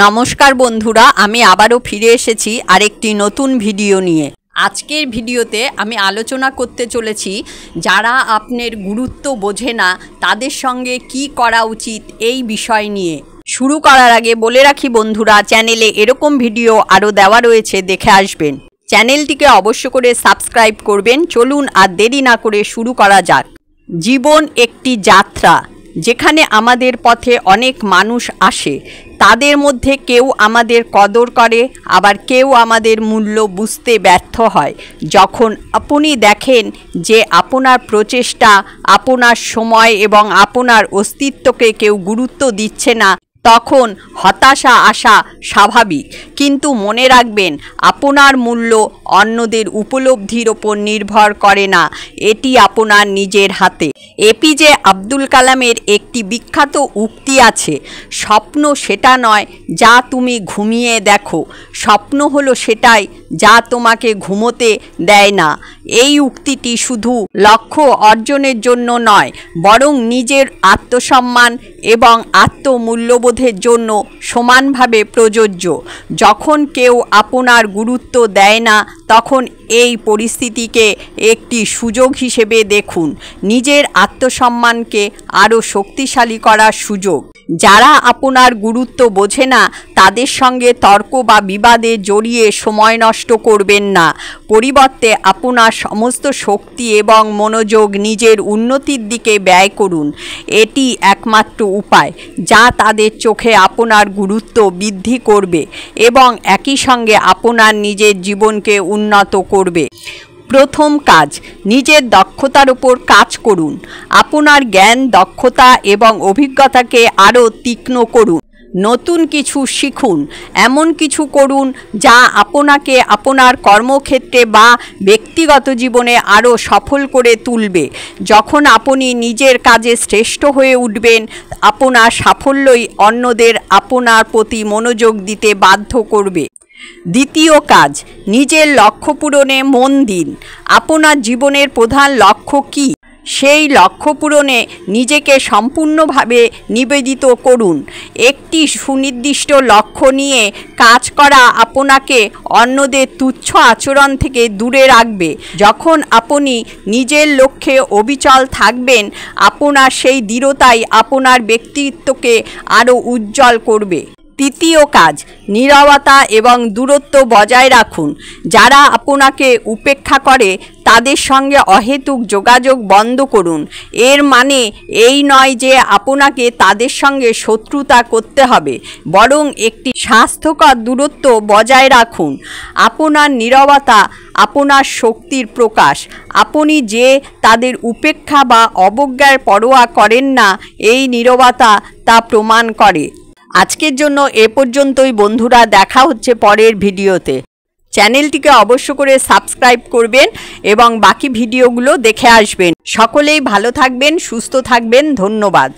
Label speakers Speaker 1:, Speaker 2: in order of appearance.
Speaker 1: নমস্কার বন্ধুরা, আমি আবারও ফিরে এসেছি আরেকটি নতুন ভিডিও নিয়ে। আজকের ভিডিওতে আমি আলোচনা করতে চলেছি যারা আপনার গুরুত্ব বোঝে না তাদের সঙ্গে কি করা উচিত এই বিষয় নিয়ে। শুরু করার আগে বলে রাখি বন্ধুরা, চ্যানেলে এরকম ভিডিও আরও দেওয়া রয়েছে, দেখে আসবেন। চ্যানেলটিকে অবশ্য করে সাবস্ক্রাইব করবেন। চলুন আর দেরি না করে শুরু করা যাক। জীবন একটি যাত্রা, যেখানে আমাদের পথে অনেক মানুষ আসে। তাদের মধ্যে কেউ আমাদের কদর করে, আবার কেউ আমাদের মূল্য বুঝতে ব্যর্থ হয়। যখন আপনি দেখেন যে আপনার প্রচেষ্টা, আপনার সময় এবং আপনার অস্তিত্বকে কেউ গুরুত্ব দিচ্ছে না, তখন হতাশা আসা স্বাভাবিক। কিন্তু মনে রাখবেন, আপনার মূল্য অন্যদের উপলব্ধির ওপর নির্ভর করে না, এটি আপনার নিজের হাতে। এপিজে আব্দুল কালামের একটি বিখ্যাত উক্তি আছে, স্বপ্ন সেটা নয় যা তুমি ঘুমিয়ে দেখো, স্বপ্ন হলো সেটাই যা তোমাকে ঘুমোতে দেয় না। এই উক্তিটি শুধু লক্ষ্য অর্জনের জন্য নয়, বরং নিজের আত্মসম্মান এবং আত্মমূল্যবোধের জন্য সমানভাবে প্রযোজ্য। যখন কেউ আপনার গুরুত্ব দেয় না, তখন এই পরিস্থিতিকে একটি সুযোগ হিসেবে দেখুন, নিজের আত্মসম্মানকে আরও শক্তিশালী করার সুযোগ। যারা আপনার গুরুত্ব বোঝে না তাদের সঙ্গে তর্ক বা বিবাদে জড়িয়ে সময় নষ্ট করবেন না। পরিবর্তে আপনার সমস্ত শক্তি এবং মনোযোগ নিজের উন্নতির দিকে ব্যয় করুন। এটি একমাত্র উপায় যা তাদের চোখে আপনার গুরুত্ব বৃদ্ধি করবে এবং একই সঙ্গে আপনার নিজের জীবনকে উন্নত করবে। প্রথম কাজ, নিজের দক্ষতার উপর কাজ করুন। আপনার জ্ঞান, দক্ষতা এবং অভিজ্ঞতাকে আরও তীক্ষ্ণ করুন। নতুন কিছু শিখুন, এমন কিছু করুন যা আপনাকে আপনার কর্মক্ষেত্রে বা ব্যক্তিগত জীবনে আরও সফল করে তুলবে। যখন আপনি নিজের কাজে শ্রেষ্ঠ হয়ে উঠবেন, আপনার সাফল্যই অন্যদের আপনার প্রতি মনোযোগ দিতে বাধ্য করবে। দ্বিতীয় কাজ, নিজের লক্ষ্য পূরণে মন দিন। আপনার জীবনের প্রধান লক্ষ্য কী? সেই লক্ষ্য পূরণে নিজেকে সম্পূর্ণভাবে নিবেদিত করুন। একটি সুনির্দিষ্ট লক্ষ্য নিয়ে কাজ করা আপনাকে অন্যদের তুচ্ছ আচরণ থেকে দূরে রাখবে। যখন আপনি নিজের লক্ষ্যে অবিচল থাকবেন, আপনার সেই দৃঢ়তাই আপনার ব্যক্তিত্বকে আরও উজ্জ্বল করবে। তৃতীয় কাজ, নীরবতা এবং দূরত্ব বজায় রাখুন। যারা আপনাকে উপেক্ষা করে তাদের সঙ্গে অহেতুক যোগাযোগ বন্ধ করুন। এর মানে এই নয় যে আপনাকে তাদের সঙ্গে শত্রুতা করতে হবে, বরং একটি স্বাস্থ্যকর দূরত্ব বজায় রাখুন। আপনার নীরবতা আপনার শক্তির প্রকাশ। আপনি যে তাদের উপেক্ষা বা অবজ্ঞার পরোয়া করেন না, এই নীরবতা তা প্রমাণ করে। আজকের জন্য এ পর্যন্তই বন্ধুরা, দেখা হচ্ছে পরের ভিডিওতে। চ্যানেলটিকে অবশ্য করে সাবস্ক্রাইব করবেন এবং বাকি ভিডিওগুলো দেখে আসবেন। সকলেই ভালো থাকবেন, সুস্থ থাকবেন। ধন্যবাদ।